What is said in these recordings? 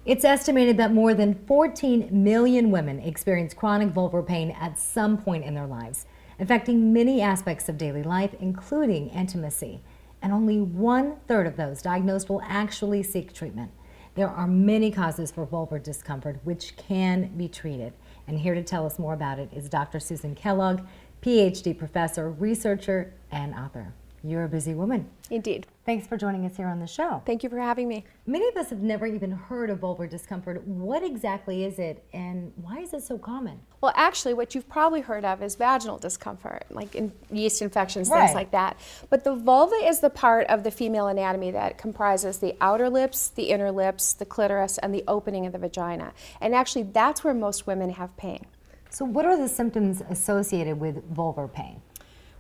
It's estimated that more than 14 million women experience chronic vulvar pain at some point in their lives, affecting many aspects of daily life, including intimacy. And only 1/3 of those diagnosed will actually seek treatment. There are many causes for vulvar discomfort which can be treated. And here to tell us more about it is Dr. Susan Kellogg, PhD professor, researcher, and author. You're a busy woman. Indeed. Thanks for joining us here on the show. Thank you for having me. Many of us have never even heard of vulvar discomfort. What exactly is it, and why is it so common? Well, actually, what you've probably heard of is vaginal discomfort, like yeast infections, Right. things like that. But the vulva is the part of the female anatomy that comprises the outer lips, the inner lips, the clitoris, and the opening of the vagina. And actually, that's where most women have pain. So what are the symptoms associated with vulvar pain?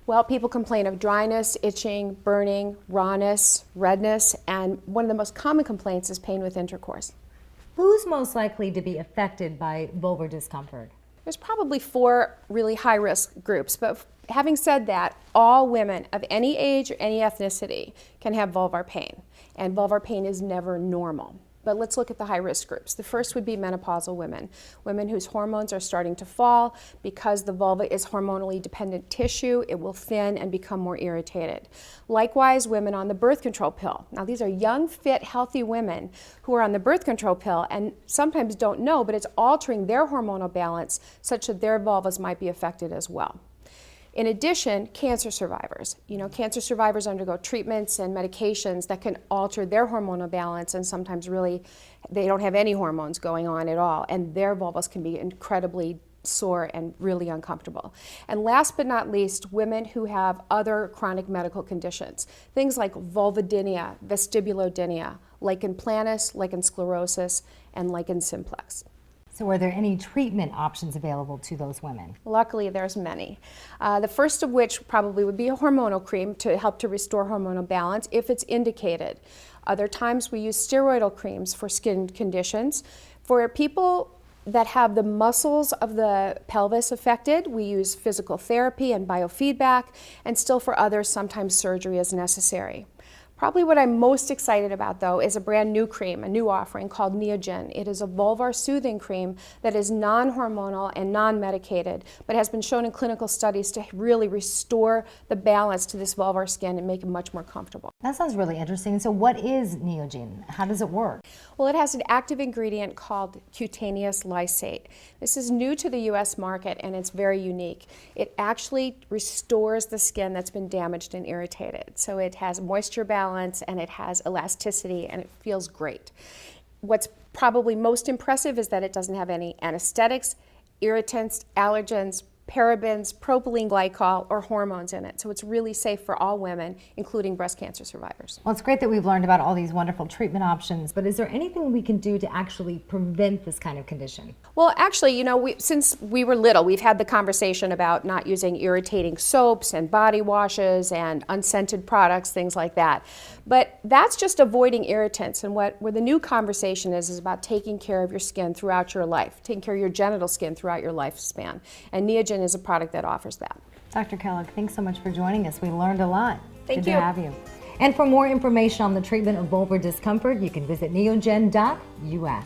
Well, people complain of dryness, itching, burning, rawness, redness, and one of the most common complaints is pain with intercourse. Who's most likely to be affected by vulvar discomfort? There's probably 4 really high-risk groups, but having said that, all women of any age or any ethnicity can have vulvar pain, and vulvar pain is never normal. But let's look at the high-risk groups. The first would be menopausal women, women whose hormones are starting to fall. Because the vulva is hormonally dependent tissue, it will thin and become more irritated. Likewise, women on the birth control pill. Now, these are young, fit, healthy women who are on the birth control pill and sometimes don't know, but it's altering their hormonal balance such that their vulvas might be affected as well. In addition, cancer survivors. Cancer survivors undergo treatments and medications that can alter their hormonal balance, and sometimes really they don't have any hormones going on at all, and their vulvas can be incredibly sore and really uncomfortable. And last but not least, women who have other chronic medical conditions, things like vulvodynia, vestibulodynia, lichen planus, lichen sclerosus, and lichen simplex. So are there any treatment options available to those women? Luckily, there's many. The first of which probably would be a hormonal cream to help to restore hormonal balance if it's indicated. Other times we use steroidal creams for skin conditions. For people that have the muscles of the pelvis affected, we use physical therapy and biofeedback, and still for others, sometimes surgery is necessary. Probably what I'm most excited about, though, is a brand new cream, a new offering called Neogyn. It is a vulvar soothing cream that is non-hormonal and non-medicated, but has been shown in clinical studies to really restore the balance to this vulvar skin and make it much more comfortable. That sounds really interesting. So what is Neogyn? How does it work? Well, it has an active ingredient called cutaneous lysate. This is new to the U.S. market, and it's very unique. It actually restores the skin that's been damaged and irritated. So it has moisture balance, and it has elasticity, and it feels great. What's probably most impressive is that it doesn't have any anesthetics, irritants, allergens, parabens, propylene glycol, or hormones in it. So it's really safe for all women, including breast cancer survivors. Well, it's great that we've learned about all these wonderful treatment options, but is there anything we can do to actually prevent this kind of condition? Well, actually, since we were little, we've had the conversation about not using irritating soaps and body washes and unscented products, things like that. But that's just avoiding irritants, and where the new conversation is about taking care of your skin throughout your life, taking care of your genital skin throughout your lifespan. And Neogyn is a product that offers that. Dr. Kellogg, thanks so much for joining us. We learned a lot. Thank Good you. to have you. And for more information on the treatment of vulvar discomfort, you can visit neogyn.us.